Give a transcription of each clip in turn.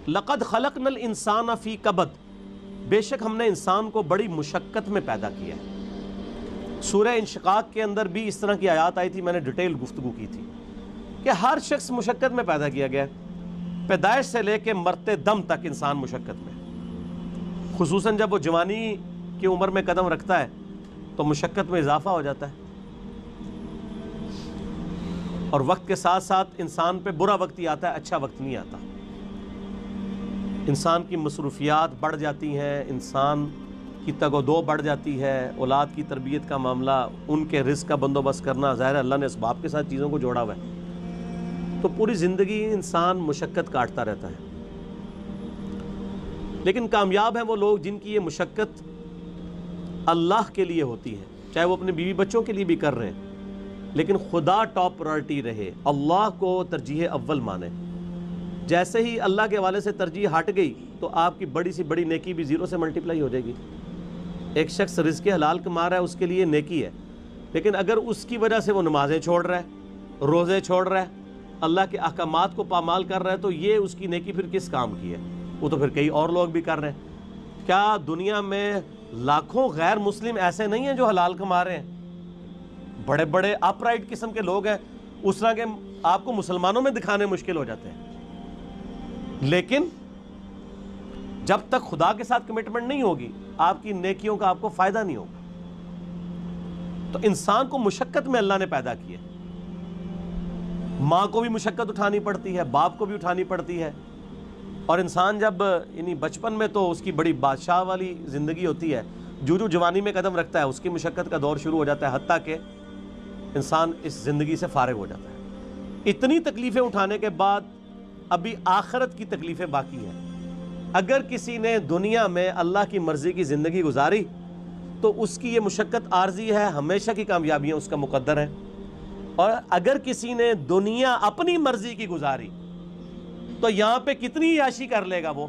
لقد خلقنا الانسان فی کبد، بے شک ہم نے انسان کو بڑی مشقت میں پیدا کیا ہے۔ سورہ انشقاق کے اندر بھی اس طرح کی آیات آئی تھی، میں نے ڈیٹیل گفتگو کی تھی کہ ہر شخص مشقت میں پیدا کیا گیا ہے، پیدائش سے لے کے مرتے دم تک انسان مشقت میں، خصوصاً جب وہ جوانی کی عمر میں قدم رکھتا ہے تو مشقت میں اضافہ ہو جاتا ہے، اور وقت کے ساتھ ساتھ انسان پہ برا وقت ہی آتا ہے، اچھا وقت نہیں آتا۔ انسان کی مصروفیات بڑھ جاتی ہیں، انسان کی تگ و دو بڑھ جاتی ہے، اولاد کی تربیت کا معاملہ، ان کے رزق کا بندوبست کرنا، ظاہر ہے اللہ نے اسباب کے ساتھ چیزوں کو جوڑا ہوا ہے، تو پوری زندگی انسان مشقت کاٹتا رہتا ہے۔ لیکن کامیاب ہیں وہ لوگ جن کی یہ مشقت اللہ کے لیے ہوتی ہے، چاہے وہ اپنے بیوی بچوں کے لیے بھی کر رہے ہیں، لیکن خدا ٹاپ پرائرٹی رہے، اللہ کو ترجیح اول مانے۔ جیسے ہی اللہ کے حوالے سے ترجیح ہٹ گئی تو آپ کی بڑی سی بڑی نیکی بھی زیرو سے ملٹیپلائی ہو جائے گی۔ ایک شخص رزق حلال کما رہا ہے، اس کے لیے نیکی ہے، لیکن اگر اس کی وجہ سے وہ نمازیں چھوڑ رہا ہے، روزے چھوڑ رہا ہے، اللہ کے احکامات کو پامال کر رہا ہے، تو یہ اس کی نیکی پھر کس کام کی ہے؟ وہ تو پھر کئی اور لوگ بھی کر رہے ہیں۔ کیا دنیا میں لاکھوں غیر مسلم ایسے نہیں ہیں جو حلال کما رہے ہیں؟ بڑے بڑے اپ رائٹ قسم کے لوگ ہیں، اس طرح کے آپ کو مسلمانوں میں دکھانے مشکل ہو جاتے ہیں، لیکن جب تک خدا کے ساتھ کمٹمنٹ نہیں ہوگی آپ کی نیکیوں کا آپ کو فائدہ نہیں ہوگا۔ تو انسان کو مشقت میں اللہ نے پیدا کیا، ماں کو بھی مشقت اٹھانی پڑتی ہے، باپ کو بھی اٹھانی پڑتی ہے، اور انسان جب یعنی بچپن میں تو اس کی بڑی بادشاہ والی زندگی ہوتی ہے، جو جوانی میں قدم رکھتا ہے اس کی مشقت کا دور شروع ہو جاتا ہے، حتیٰ کہ انسان اس زندگی سے فارغ ہو جاتا ہے۔ اتنی تکلیفیں اٹھانے کے بعد ابھی آخرت کی تکلیفیں باقی ہیں۔ اگر کسی نے دنیا میں اللہ کی مرضی کی زندگی گزاری تو اس کی یہ مشقت عارضی ہے، ہمیشہ کی کامیابیاں اس کا مقدر ہے، اور اگر کسی نے دنیا اپنی مرضی کی گزاری تو یہاں پہ کتنی عیاشی کر لے گا، وہ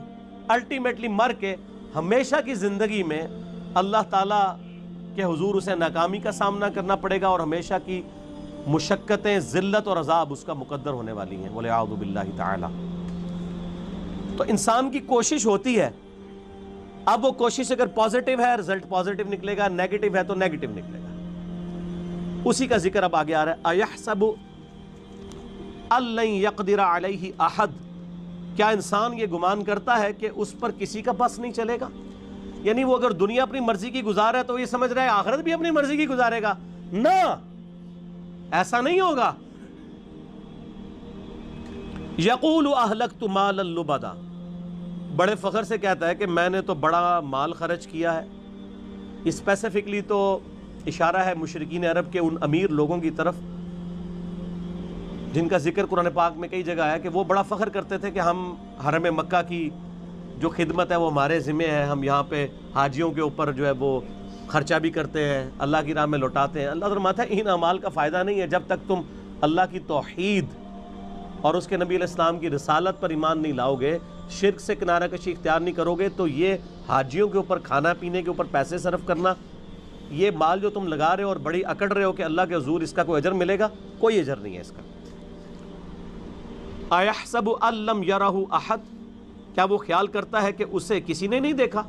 الٹیمیٹلی مر کے ہمیشہ کی زندگی میں اللہ تعالیٰ کے حضور اسے ناکامی کا سامنا کرنا پڑے گا، اور ہمیشہ کی مشقتیں، ذلت اور عذاب اس کا مقدر ہونے والی ہیں، وَلِعَوْذُ بِاللَّهِ تعالی۔ تو انسان کی کوشش ہوتی ہے، اب وہ کوشش اگر پازیٹیو ہے رزلٹ پازیٹیو نکلے گا، نیگیٹو ہے تو نیگیٹو نکلے گا۔ اسی کا ذکر اب آگے آ رہا ہے، أَيَحْسَبُ أَن لَّن يَقْدِرَ عَلَيْهِ أَحَدٌ، کیا انسان یہ گمان کرتا ہے کہ اس پر کسی کا بس نہیں چلے گا؟ یعنی وہ اگر دنیا اپنی مرضی کی گزار ہے تو یہ سمجھ رہا ہے آخرت بھی اپنی مرضی کی گزارے گا، نہ، ایسا نہیں ہوگا۔ یقول اہلکت مالا لبدا، بڑے فخر سے کہتا ہے کہ میں نے تو بڑا مال خرچ کیا ہے۔ اسپیسیفکلی تو اشارہ ہے مشرکین عرب کے ان امیر لوگوں کی طرف جن کا ذکر قرآن پاک میں کئی جگہ آیا کہ وہ بڑا فخر کرتے تھے کہ ہم حرم مکہ کی جو خدمت ہے وہ ہمارے ذمہ ہے، ہم یہاں پہ حاجیوں کے اوپر جو ہے وہ خرچہ بھی کرتے ہیں، اللہ کی راہ میں لوٹاتے ہیں۔ اللہ فرماتا ہے ان اعمال کا فائدہ نہیں ہے جب تک تم اللہ کی توحید اور اس کے نبی علیہ السلام کی رسالت پر ایمان نہیں لاؤ گے، شرک سے کنارہ کشی اختیار نہیں کرو گے، تو یہ حاجیوں کے اوپر کھانا پینے کے اوپر پیسے صرف کرنا، یہ مال جو تم لگا رہے ہو اور بڑی اکڑ رہے ہو کہ اللہ کے حضور اس کا کوئی اجر ملے گا، کوئی اجر نہیں ہے اس کا۔ اَيَحْسَبُ أَن لَّمْ يَرَهُ أَحَدٌ، کیا وہ خیال کرتا ہے کہ اسے کسی نے نہیں دیکھا؟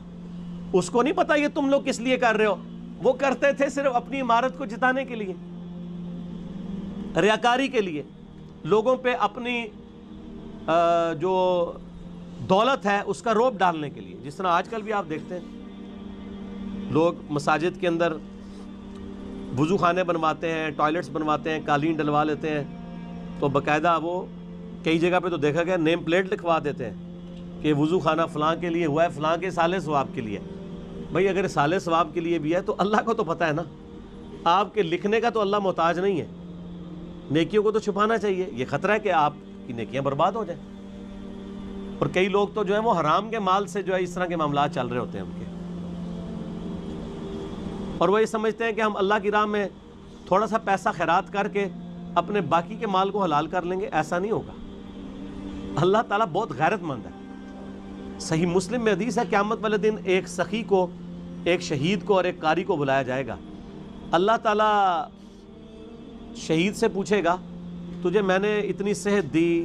اس کو نہیں پتا یہ تم لوگ کس لیے کر رہے ہو، وہ کرتے تھے صرف اپنی عمارت کو جتانے کے لیے، ریاکاری کے لیے، لوگوں پہ اپنی جو دولت ہے اس کا روب ڈالنے کے لیے۔ جس طرح آج کل بھی آپ دیکھتے ہیں لوگ مساجد کے اندر وضو خانے بنواتے ہیں، ٹوائلٹس بنواتے ہیں، قالین ڈلوا لیتے ہیں، تو باقاعدہ وہ کئی جگہ پہ تو دیکھا گیا نیم پلیٹ لکھوا دیتے ہیں کہ وضو خانہ فلاں کے لیے ہوا ہے، فلاں کے سالے ثواب کے لیے۔ بھئی اگر سالے ثواب کے لیے بھی ہے تو اللہ کو تو پتہ ہے نا، آپ کے لکھنے کا تو اللہ محتاج نہیں ہے، نیکیوں کو تو چھپانا چاہیے، یہ خطرہ ہے کہ آپ کی نیکیاں برباد ہو جائیں۔ اور کئی لوگ تو جو ہے وہ حرام کے مال سے جو ہے اس طرح کے معاملات چل رہے ہوتے ہیں ان کے، اور وہ یہ سمجھتے ہیں کہ ہم اللہ کی راہ میں تھوڑا سا پیسہ خیرات کر کے اپنے باقی کے مال کو حلال کر لیں گے، ایسا نہیں ہوگا۔ اللہ تعالیٰ بہت غیرت مند ہے۔ صحیح مسلم میں حدیث ہے قیامت والے دن ایک سخی کو، ایک شہید کو اور ایک قاری کو بلایا جائے گا، اللہ تعالیٰ شہید سے پوچھے گا تجھے میں نے اتنی صحت دی،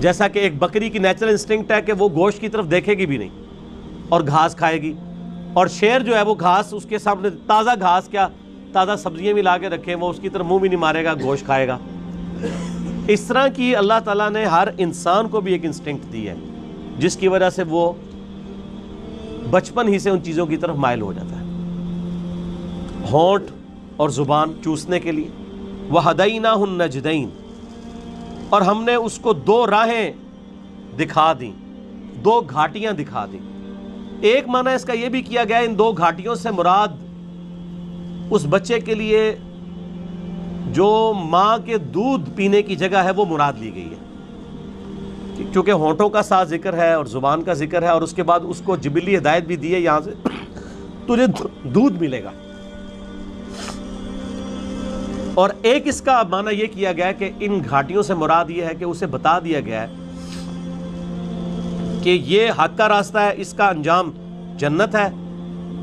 جیسا کہ ایک بکری کی نیچرل انسٹنکٹ ہے کہ وہ گوشت کی طرف دیکھے گی بھی نہیں اور گھاس کھائے گی، اور شیر جو ہے وہ گھاس اس کے سامنے، تازہ گھاس کیا، تازہ سبزیاں بھی لا کے رکھیں، وہ اس کی طرف منہ بھی نہیں مارے گا، گوشت کھائے گا۔ اس طرح کی اللہ تعالیٰ نے ہر انسان کو بھی ایک انسٹنکٹ دی ہے جس کی وجہ سے وہ بچپن ہی سے ان چیزوں کی طرف مائل ہو جاتا ہے، ہونٹ اور زبان چوسنے کے لیے۔ وَهَدَيْنَاهُ النَّجْدَيْنِ، اور ہم نے اس کو دو راہیں دکھا دیں، دو گھاٹیاں دکھا دیں۔ ایک معنی اس کا یہ بھی کیا گیا ان دو گھاٹیوں سے مراد اس بچے کے لیے جو ماں کے دودھ پینے کی جگہ ہے وہ مراد لی گئی ہے، چونکہ ہونٹوں کا ساتھ ذکر ہے اور زبان کا ذکر ہے، اور اس کے بعد اس کو جبلی ہدایت بھی دی ہے یہاں سے تجھے دودھ ملے گا۔ اور ایک اس کا معنی یہ کیا گیا ہے کہ ان گھاٹیوں سے مراد یہ ہے کہ اسے بتا دیا گیا ہے کہ یہ حق کا راستہ ہے، اس کا انجام جنت ہے،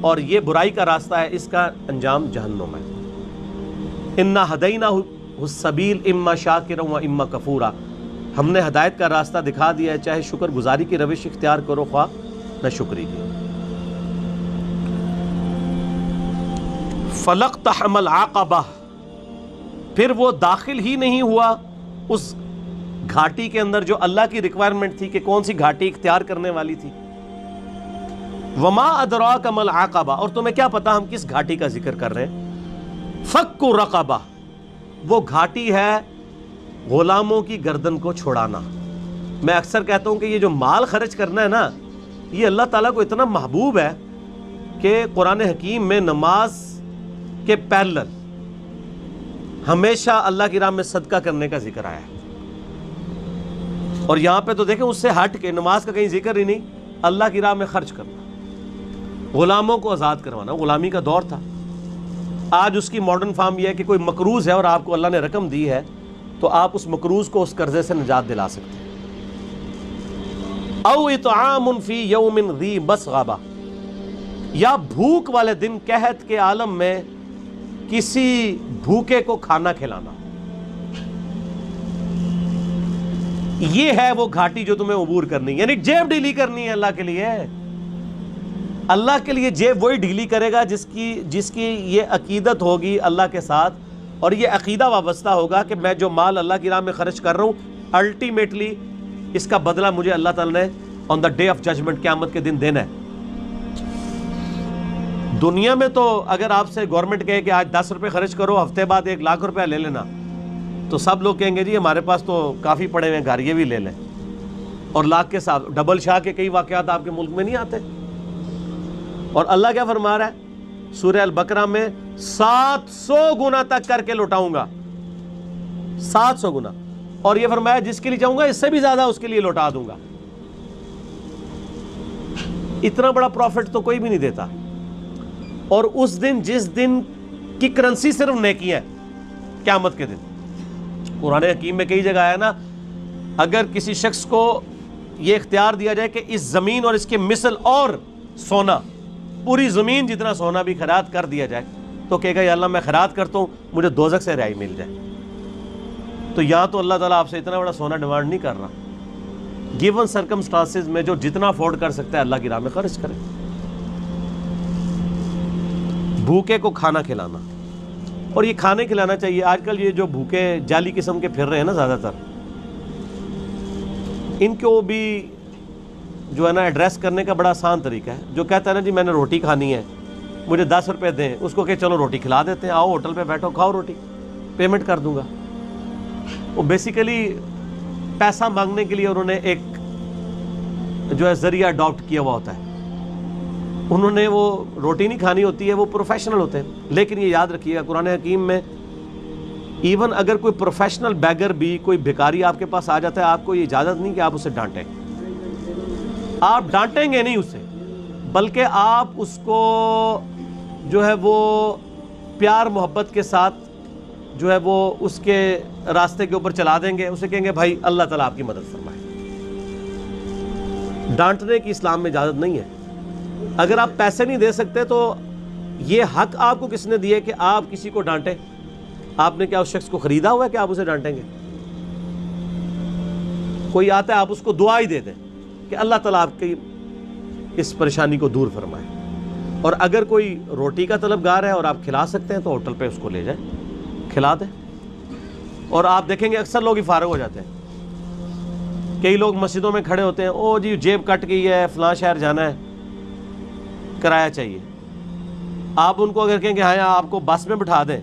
اور یہ برائی کا راستہ ہے، اس کا انجام جہنم ہے۔ اِنَّا هَدَيْنَاهُ السَّبِيلَ إِمَّا شَاكِرًا وَإِمَّا كَفُورًا، ہم نے ہدایت کا راستہ دکھا دیا ہے، چاہے شکر گزاری کی روش اختیار کرو خواہ نہ شکری کی۔ فَلَقْتَحَمَ الْعَقَبَةَ، پھر وہ داخل ہی نہیں ہوا اس گھاٹی کے اندر جو اللہ کی ریکوائرمنٹ تھی کہ کون سی گھاٹی اختیار کرنے والی تھی۔ وَمَا أَدْرَاكَ مَا الْعَقَبَةُ، اور تمہیں کیا پتا ہم کس گھاٹی کا ذکر کر رہے ہیں۔ فَكُّ رَقَبَةٍ، وہ گھاٹی ہے غلاموں کی گردن کو چھڑانا۔ میں اکثر کہتا ہوں کہ یہ جو مال خرچ کرنا ہے نا، یہ اللہ تعالیٰ کو اتنا محبوب ہے کہ قرآن حکیم میں نماز کے پیرلل ہمیشہ اللہ کی راہ میں صدقہ کرنے کا ذکر آیا ہے، اور یہاں پہ تو دیکھیں اس سے ہٹ کے نماز کا کہیں ذکر ہی نہیں، اللہ کی راہ میں خرچ کرنا، غلاموں کو آزاد کروانا۔ غلامی کا دور تھا، آج اس کی ماڈرن فارم یہ ہے کہ کوئی مقروض ہے اور آپ کو اللہ نے رقم دی ہے تو آپ اس مقروض کو اس قرضے سے نجات دلا سکتے ہیں۔ او اطعام فی یوم ذی مسغبہ، یا بھوک والے دن قحط کے عالم میں کسی بھوکے کو کھانا کھلانا۔ یہ ہے وہ گھاٹی جو تمہیں عبور کرنی، یعنی جیب ڈھیلی کرنی ہے اللہ کے لیے۔ اللہ کے لیے جیب وہی ڈھیلی کرے گا جس کی یہ عقیدت ہوگی اللہ کے ساتھ، اور یہ عقیدہ وابستہ ہوگا کہ میں جو مال اللہ کی راہ میں خرچ کر رہا ہوں الٹیمیٹلی اس کا بدلہ مجھے اللہ تعالیٰ نے آن دا ڈے آف ججمنٹ، قیامت کے دن دینا ہے۔ دنیا میں تو اگر آپ سے گورنمنٹ کہے کہ آج 10 روپے خرچ کرو، ہفتے بعد 1 لاکھ روپے لے لینا، تو سب لوگ کہیں گے جی ہمارے پاس تو کافی پڑے ہوئے ہیں گھر، یہ بھی لے لیں، اور لاکھ کے ساتھ ڈبل شاہ کے کئی واقعات آپ کے ملک میں نہیں آتے۔ اور اللہ کیا فرما رہا ہے سورہ البقرہ میں؟ 700 گنا تک کر کے لوٹاؤں گا، 700 گنا، اور یہ فرمایا جس کے لیے چاہوں گا اس سے بھی زیادہ اس کے لیے لوٹا دوں گا۔ اتنا بڑا پروفٹ تو کوئی بھی نہیں دیتا۔ اور اس دن جس دن کی کرنسی صرف نیکی ہے، قیامت کے دن، قرآن حکیم میں کئی جگہ آیا نا، اگر کسی شخص کو یہ اختیار دیا جائے کہ اس زمین اور اس کے مثل اور سونا، پوری زمین جتنا سونا بھی خیرات کر دیا جائے، تو کہے گا یا اللہ میں خیرات کرتا ہوں، مجھے دوزخ سے رہائی مل جائے۔ تو یہاں تو اللہ تعالیٰ آپ سے اتنا بڑا سونا ڈیمانڈ نہیں کر رہا، گیون سرکمسٹانسز میں جو جتنا افورڈ کر سکتا ہے اللہ کی راہ میں خرچ کرے۔ بھوکے کو کھانا کھلانا، اور یہ کھانے کھلانا چاہیے۔ آج کل یہ جو بھوکے جعلی قسم کے پھر رہے ہیں نا زیادہ تر، ان کو بھی جو ہے نا ایڈریس کرنے کا بڑا آسان طریقہ ہے۔ جو کہتا ہے نا جی میں نے روٹی کھانی ہے، مجھے 10 روپے دیں، اس کو کہ چلو روٹی کھلا دیتے ہیں، آؤ ہوٹل پہ بیٹھو کھاؤ روٹی، پیمنٹ کر دوں گا۔ وہ بیسیکلی پیسہ مانگنے کے لیے انہوں نے ایک جو ہے ذریعہ اڈاپٹ کیا ہوا ہوتا ہے۔ انہوں نے وہ روٹی نہیں کھانی ہوتی ہے، وہ پروفیشنل ہوتے ہیں۔ لیکن یہ یاد رکھیے گا قرآن حکیم میں ایون اگر کوئی پروفیشنل بیگر بھی، کوئی بھکاری آپ کے پاس آ جاتا ہے، آپ کو یہ اجازت نہیں کہ آپ اسے ڈانٹیں۔ آپ ڈانٹیں گے نہیں اسے، بلکہ آپ اس کو جو ہے وہ پیار محبت کے ساتھ جو ہے وہ اس کے راستے کے اوپر چلا دیں گے، اسے کہیں گے بھائی اللہ تعالیٰ آپ کی مدد فرمائے۔ ڈانٹنے کی اسلام میں اجازت نہیں ہے۔ اگر آپ پیسے نہیں دے سکتے تو یہ حق آپ کو کس نے دیا کہ آپ کسی کو ڈانٹیں؟ آپ نے کیا اس شخص کو خریدا ہوا ہے کہ آپ اسے ڈانٹیں گے؟ کوئی آتا ہے آپ اس کو دعا ہی دے دیں کہ اللہ تعالیٰ آپ کی اس پریشانی کو دور فرمائے. اور اگر کوئی روٹی کا طلبگار ہے اور آپ کھلا سکتے ہیں تو ہوٹل پہ اس کو لے جائیں, کھلا دیں. اور آپ دیکھیں گے اکثر لوگ ہی فارغ ہو جاتے ہیں. کئی لوگ مسجدوں میں کھڑے ہوتے ہیں, او جی جیب کٹ گئی ہے, فلاں شہر جانا ہے, کرایہ چاہیے. آپ ان کو اگر کہیں کہ ہاں آپ کو بس میں بٹھا دیں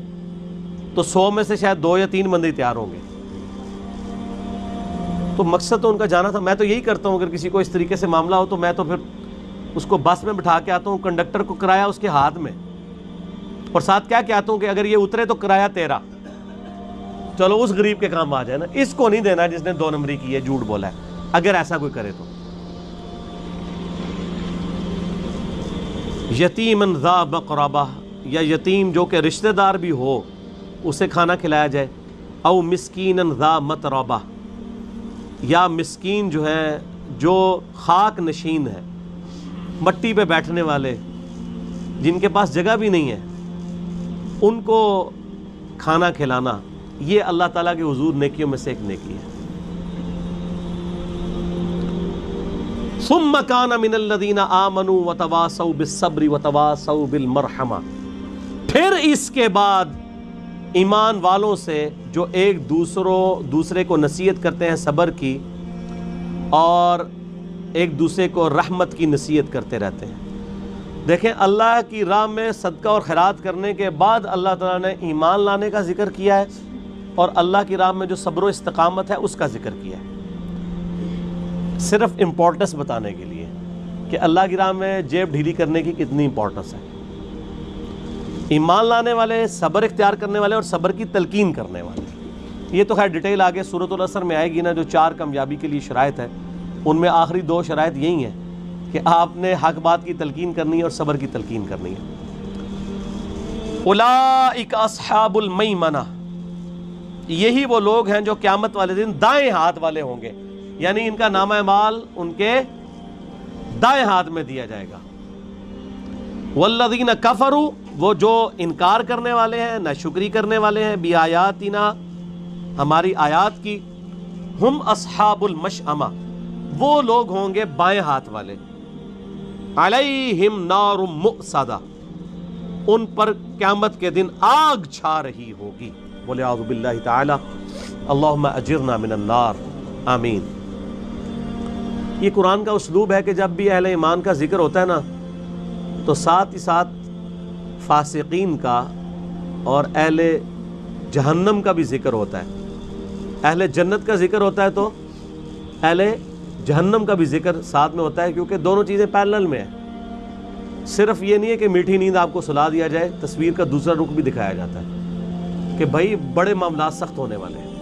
تو 100 میں سے شاید 2 یا 3 بندے تیار ہوں گے. تو مقصد تو ان کا جانا تھا. میں تو یہی کرتا ہوں, اگر کسی کو اس طریقے سے معاملہ ہو تو میں تو پھر اس کو بس میں بٹھا کے آتا ہوں, کنڈکٹر کو کرایہ اس کے ہاتھ میں, اور ساتھ کیا کہتا ہوں کہ اگر یہ اترے تو کرایہ تیرا, چلو اس غریب کے کام آ جائے نا, اس کو نہیں دینا جس نے 2 نمبری کی ہے, جھوٹ بولا ہے. اگر ایسا کوئی کرے تو یتیمن ذا مقربہ, یا یتیم جو کہ رشتہ دار بھی ہو اسے کھانا کھلایا جائے. او مسکینن ذا متربہ, یا مسکین جو ہے جو خاک نشین ہے, مٹی پہ بیٹھنے والے جن کے پاس جگہ بھی نہیں ہے, ان کو کھانا کھلانا, یہ اللہ تعالیٰ کے حضور نیکیوں میں سے ایک نیکی ہے. ثم کان من الذین آمنوا وتواصوا بالصبر وتواصوا بالمرحمہ, پھر اس کے بعد ایمان والوں سے جو ایک دوسرے کو نصیحت کرتے ہیں صبر کی, اور ایک دوسرے کو رحمت کی نصیحت کرتے رہتے ہیں. دیکھیں اللہ کی راہ میں صدقہ اور خیرات کرنے کے بعد اللہ تعالیٰ نے ایمان لانے کا ذکر کیا ہے, اور اللہ کی راہ میں جو صبر و استقامت ہے اس کا ذکر کیا ہے, صرف امپورٹنس بتانے کے لیے کہ اللہ کی راہ میں جیب ڈھیلی کرنے کی کتنی امپورٹنس ہے. ایمان لانے والے, صبر اختیار کرنے والے, اور صبر کی تلقین کرنے والے. یہ تو خیر ڈیٹیل آگے سورۃ العصر میں آئے گی نا, جو 4 کامیابی کے لیے شرائط ہے, ان میں آخری 2 شرائط یہی ہیں کہ آپ نے حق بات کی تلقین کرنی ہے اور صبر کی تلقین کرنی ہے. اولئک اصحاب المیمنہ, یہی وہ لوگ ہیں جو قیامت والے دن دائیں ہاتھ والے ہوں گے, یعنی ان کا نامہ اعمال ان کے دائیں ہاتھ میں دیا جائے گا. والذین کفروا, وہ جو انکار کرنے والے ہیں, ناشکری کرنے والے ہیں, بآیاتنا, ہماری آیات کی, ہم اصحاب المشأمہ, وہ لوگ ہوں گے بائیں ہاتھ والے. علیہم نار مؤصدہ, ان پر قیامت کے دن آگ چھا رہی ہوگی. بولے اعوذ باللہ تعالی, اللہم اجرنا من النار, آمین. یہ قرآن کا اسلوب ہے کہ جب بھی اہل ایمان کا ذکر ہوتا ہے نا, تو ساتھ ہی ساتھ فاسقین کا اور اہل جہنم کا بھی ذکر ہوتا ہے. اہل جنت کا ذکر ہوتا ہے تو اہل جہنم کا بھی ذکر ساتھ میں ہوتا ہے, کیونکہ دونوں چیزیں پیرلل میں ہیں. صرف یہ نہیں ہے کہ میٹھی نیند آپ کو سلا دیا جائے, تصویر کا دوسرا رخ بھی دکھایا جاتا ہے کہ بھائی بڑے معاملات سخت ہونے والے ہیں.